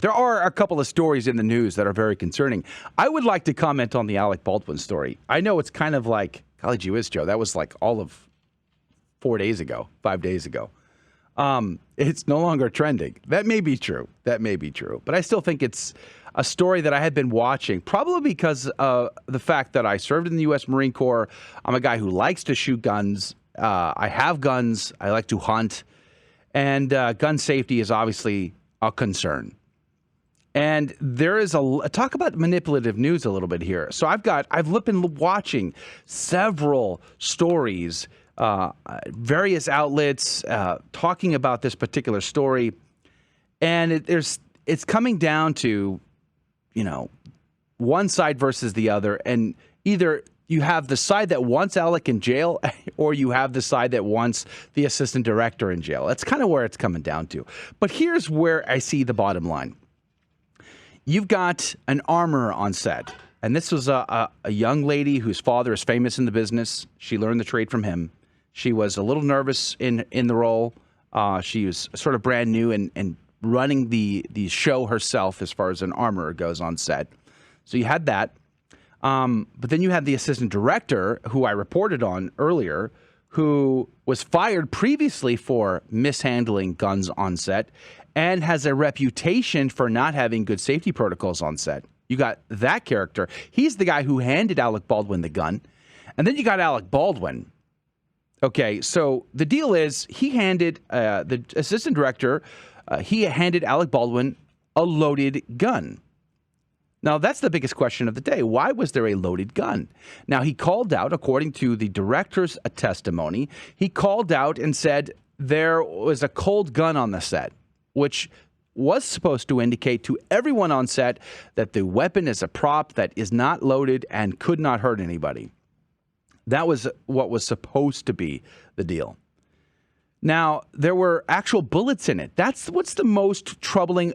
There are a couple of stories in the news that are very concerning. I would like to comment on the Alec Baldwin story. I know it's kind of like, golly gee whiz, Joe, that was like all of 5 days ago. It's no longer trending. That may be true. But I still think it's a story that I had been watching, probably because of the fact that I served in the U.S. Marine Corps. I'm a guy who likes to shoot guns. I have guns. I like to hunt. And gun safety is obviously a concern. And there is talk about manipulative news a little bit here. So I've been watching several stories, various outlets talking about this particular story, and it's coming down to, one side versus the other, and either you have the side that wants Alec in jail, or you have the side that wants the assistant director in jail. That's kind of where it's coming down to. But here's where I see the bottom line. You've got an armorer on set, and this was a young lady whose father is famous in the business. She learned the trade from him. She was a little nervous in the role. She was sort of brand new and running the show herself as far as an armorer goes on set. So you had that. But then you had the assistant director, who I reported on earlier, who was fired previously for mishandling guns on set and has a reputation for not having good safety protocols on set. You got that character. He's the guy who handed Alec Baldwin the gun. And then you got Alec Baldwin. Okay, so the deal is he handed the assistant director, he handed Alec Baldwin a loaded gun. Now, that's the biggest question of the day. Why was there a loaded gun? Now, he called out, according to the director's testimony, he called out and said there was a cold gun on the set, which was supposed to indicate to everyone on set that the weapon is a prop that is not loaded and could not hurt anybody. That was what was supposed to be the deal. Now, there were actual bullets in it. That's what's the most troubling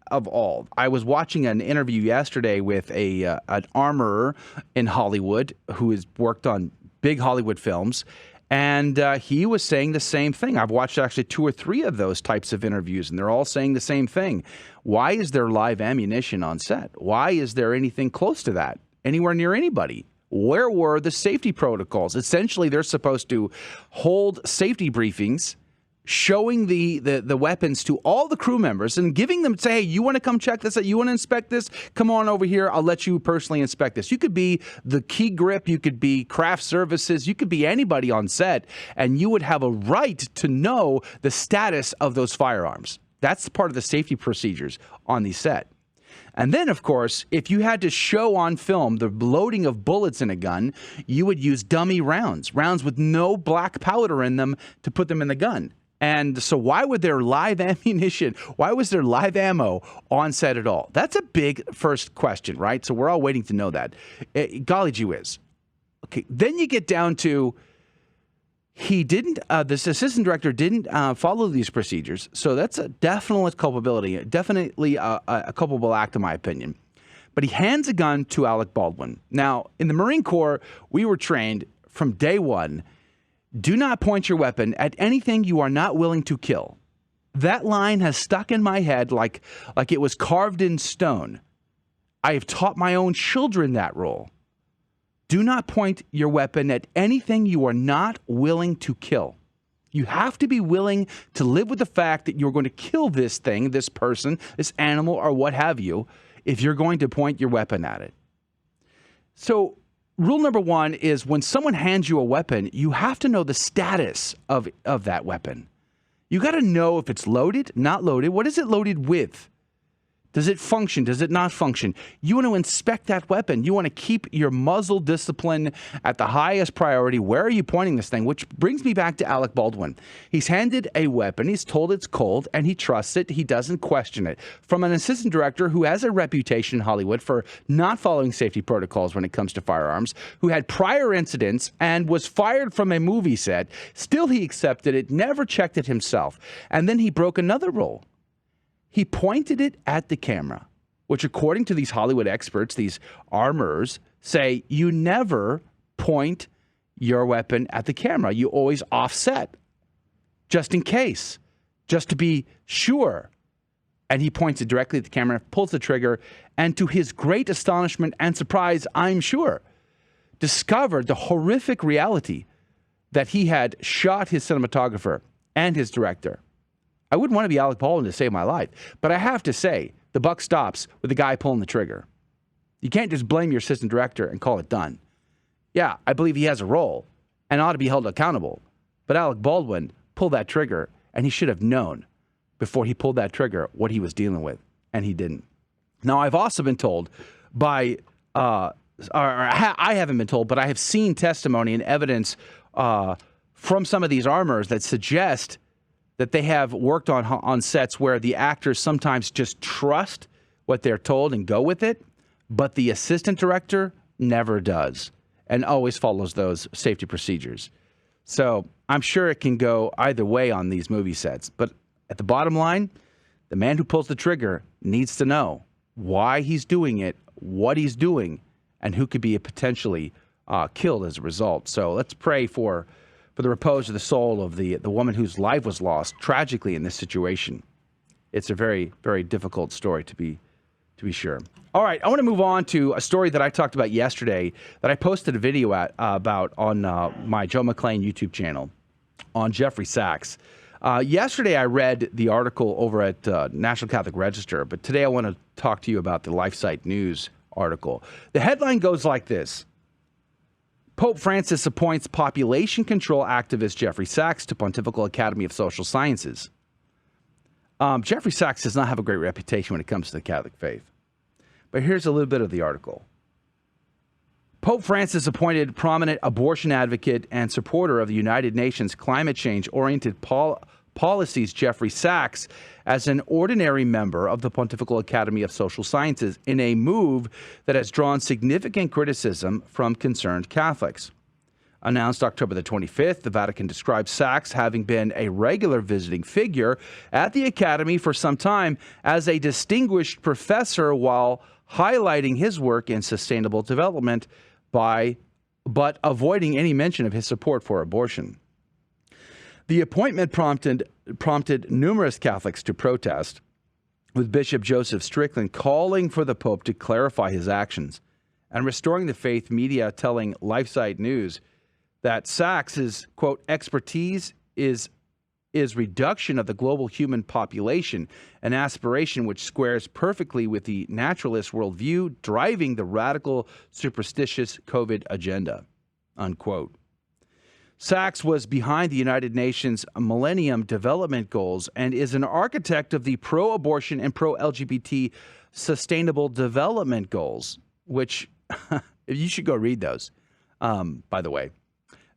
of all. I was watching an interview yesterday with an armorer in Hollywood who has worked on big Hollywood films, and he was saying the same thing. I've watched actually 2 or 3 of those types of interviews, and they're all saying the same thing. Why is there live ammunition on set? Why is there anything close to that, anywhere near anybody? Where were the safety protocols? Essentially, they're supposed to hold safety briefings showing the weapons to all the crew members and giving them, say, hey, you want to come check this out? You want to inspect this? Come on over here. I'll let you personally inspect this. You could be the key grip. You could be craft services. You could be anybody on set, and you would have a right to know the status of those firearms. That's part of the safety procedures on the set. And then, of course, if you had to show on film the loading of bullets in a gun, you would use dummy rounds with no black powder in them to put them in the gun. And so why would there live ammunition? Why was there live ammo on set at all? That's a big first question, right? So we're all waiting to know that. Golly gee whiz. Okay, then you get down to he didn't, this assistant director didn't follow these procedures. So that's a definite culpability, definitely a culpable act in my opinion. But he hands a gun to Alec Baldwin. Now, in the Marine Corps, we were trained from day one, do not point your weapon at anything you are not willing to kill. That line has stuck in my head like it was carved in stone. I have taught my own children that rule. Do not point your weapon at anything you are not willing to kill. You have to be willing to live with the fact that you're going to kill this thing, this person, this animal, or what have you, if you're going to point your weapon at it. So rule number 1 is when someone hands you a weapon, you have to know the status of that weapon. You got to know if it's loaded, not loaded. What is it loaded with? Does it function? Does it not function? You want to inspect that weapon. You want to keep your muzzle discipline at the highest priority. Where are you pointing this thing? Which brings me back to Alec Baldwin. He's handed a weapon. He's told it's cold, and he trusts it. He doesn't question it. From an assistant director who has a reputation in Hollywood for not following safety protocols when it comes to firearms, who had prior incidents and was fired from a movie set, still he accepted it, never checked it himself. And then he broke another rule. He pointed it at the camera, which according to these Hollywood experts, these armorers, say you never point your weapon at the camera. You always offset, just in case, just to be sure. And he points it directly at the camera, pulls the trigger, and to his great astonishment and surprise, I'm sure, discovered the horrific reality that he had shot his cinematographer and his director. I wouldn't want to be Alec Baldwin to save my life, but I have to say, the buck stops with the guy pulling the trigger. You can't just blame your assistant director and call it done. Yeah, I believe he has a role and ought to be held accountable, but Alec Baldwin pulled that trigger, and he should have known before he pulled that trigger what he was dealing with, and he didn't. Now, I've also been told by, I haven't been told, but I have seen testimony and evidence from some of these armorers that suggest that they have worked on sets where the actors sometimes just trust what they're told and go with it, but the assistant director never does and always follows those safety procedures. So I'm sure it can go either way on these movie sets, but at the bottom line, the man who pulls the trigger needs to know why he's doing it, what he's doing, and who could be potentially killed as a result. So let's pray for the repose of the soul of the woman whose life was lost tragically in this situation. It's a very, very difficult story to be sure. All right, I want to move on to a story that I talked about yesterday that I posted a video about on my Joe McClane YouTube channel on Jeffrey Sachs. Yesterday, I read the article over at National Catholic Register, but today I want to talk to you about the LifeSite News article. The headline goes like this: Pope Francis appoints population control activist Jeffrey Sachs to Pontifical Academy of Social Sciences. Jeffrey Sachs does not have a great reputation when it comes to the Catholic faith. But here's a little bit of the article. Pope Francis appointed prominent abortion advocate and supporter of the United Nations climate change-oriented policies Jeffrey Sachs as an ordinary member of the Pontifical Academy of Social Sciences in a move that has drawn significant criticism from concerned Catholics. Announced October the 25th, the Vatican described Sachs, having been a regular visiting figure at the Academy for some time, as a distinguished professor while highlighting his work in sustainable development but avoiding any mention of his support for abortion. The appointment prompted numerous Catholics to protest, with Bishop Joseph Strickland calling for the Pope to clarify his actions, and Restoring the Faith media telling LifeSite News that Sachs's, quote, expertise is reduction of the global human population, an aspiration which squares perfectly with the naturalist worldview driving the radical, superstitious COVID agenda, unquote. Sachs was behind the United Nations Millennium Development Goals and is an architect of the pro-abortion and pro-LGBT Sustainable Development Goals, which you should go read those, by the way.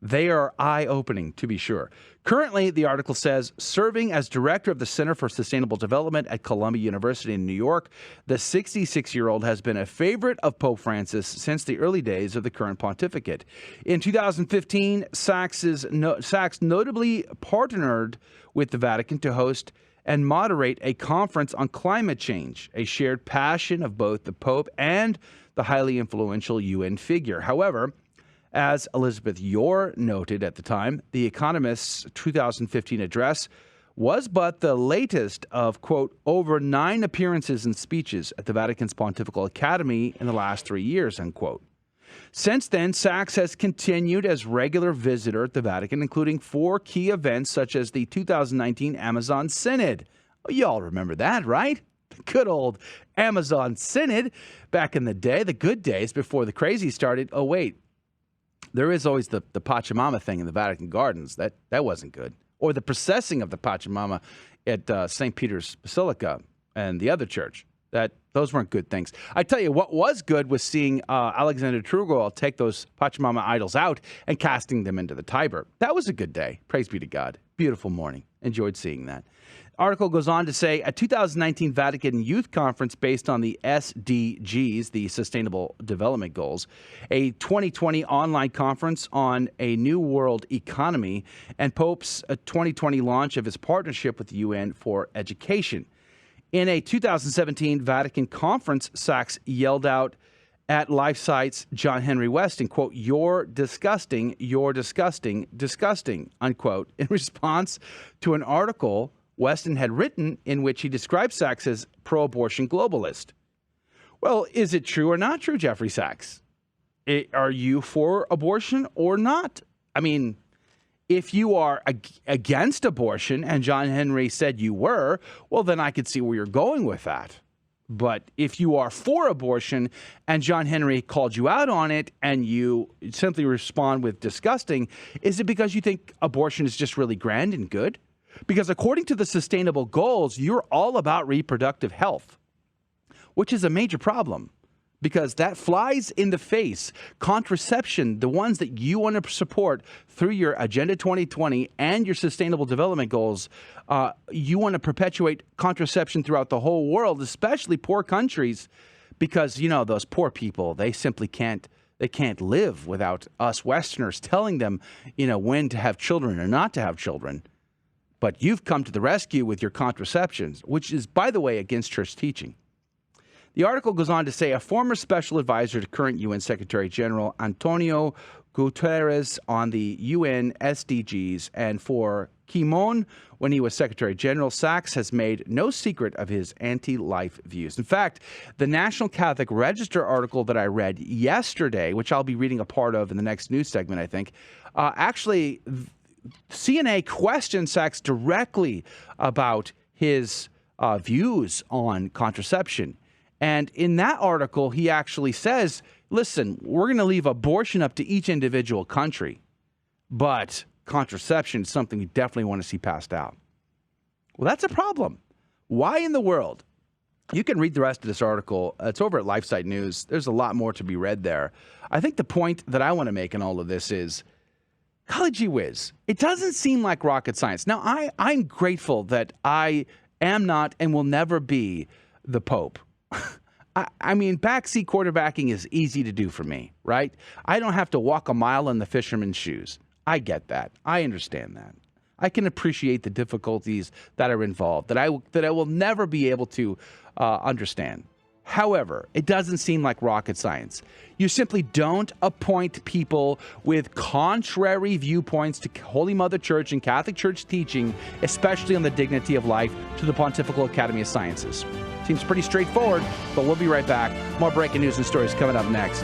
They are eye-opening, to be sure. Currently, the article says, serving as director of the Center for Sustainable Development at Columbia University in New York, the 66-year-old has been a favorite of Pope Francis since the early days of the current pontificate. In 2015, Sachs notably partnered with the Vatican to host and moderate a conference on climate change, a shared passion of both the Pope and the highly influential UN figure. However, as Elizabeth Yore noted at the time, The Economist's 2015 address was but the latest of, quote, over 9 appearances and speeches at the Vatican's Pontifical Academy in the last 3 years, unquote. Since then, Sachs has continued as regular visitor at the Vatican, including 4 key events such as the 2019 Amazon Synod. Oh, you all remember that, right? The good old Amazon Synod back in the day, the good days before the crazy started. Oh, wait. There is always the Pachamama thing in the Vatican Gardens. That wasn't good. Or the processing of the Pachamama at St. Peter's Basilica and the other church. Those weren't good things. I tell you, what was good was seeing Alexander Trudeau take those Pachamama idols out and casting them into the Tiber. That was a good day. Praise be to God. Beautiful morning. Enjoyed seeing that. Article goes on to say a 2019 Vatican Youth Conference based on the SDGs, the Sustainable Development Goals, a 2020 online conference on a new world economy, and Pope's 2020 launch of his partnership with the UN for education. In a 2017 Vatican conference, Sachs yelled out at LifeSite's John Henry Weston, quote, you're disgusting, disgusting, unquote, in response to an article Weston had written, in which he described Sachs as pro-abortion globalist. Well, is it true or not true, Jeffrey Sachs? Are you for abortion or not? I mean, if you are against abortion, and John Henry said you were, well, then I could see where you're going with that. But if you are for abortion and John Henry called you out on it and you simply respond with disgusting, is it because you think abortion is just really grand and good? Because according to the sustainable goals, you're all about reproductive health, which is a major problem. Because that flies in the face. Contraception, the ones that you want to support through your Agenda 2020 and your Sustainable Development Goals, you want to perpetuate contraception throughout the whole world, especially poor countries, because, you know, those poor people, they simply can't live without us Westerners telling them, you know, when to have children or not to have children. But you've come to the rescue with your contraceptions, which is, by the way, against church teaching. The article goes on to say a former special advisor to current UN Secretary General Antonio Guterres on the UN SDGs and for Kimon when he was Secretary General, Sachs has made no secret of his anti-life views. In fact, the National Catholic Register article that I read yesterday, which I'll be reading a part of in the next news segment, I think, actually CNA questioned Sachs directly about his views on contraception. And in that article, he actually says, listen, we're going to leave abortion up to each individual country, but contraception is something we definitely want to see passed out. Well, that's a problem. Why in the world? You can read the rest of this article. It's over at LifeSite News. There's a lot more to be read there. I think the point that I want to make in all of this is, golly gee whiz, it doesn't seem like rocket science. Now, I'm grateful that I am not and will never be the Pope. I mean, backseat quarterbacking is easy to do for me, right? I don't have to walk a mile in the fisherman's shoes. I get that. I understand that. I can appreciate the difficulties that are involved, that I will never be able to understand. However, it doesn't seem like rocket science. You simply don't appoint people with contrary viewpoints to Holy Mother Church and Catholic Church teaching, especially on the dignity of life, to the Pontifical Academy of Sciences. Seems pretty straightforward, but we'll be right back. More breaking news and stories coming up next.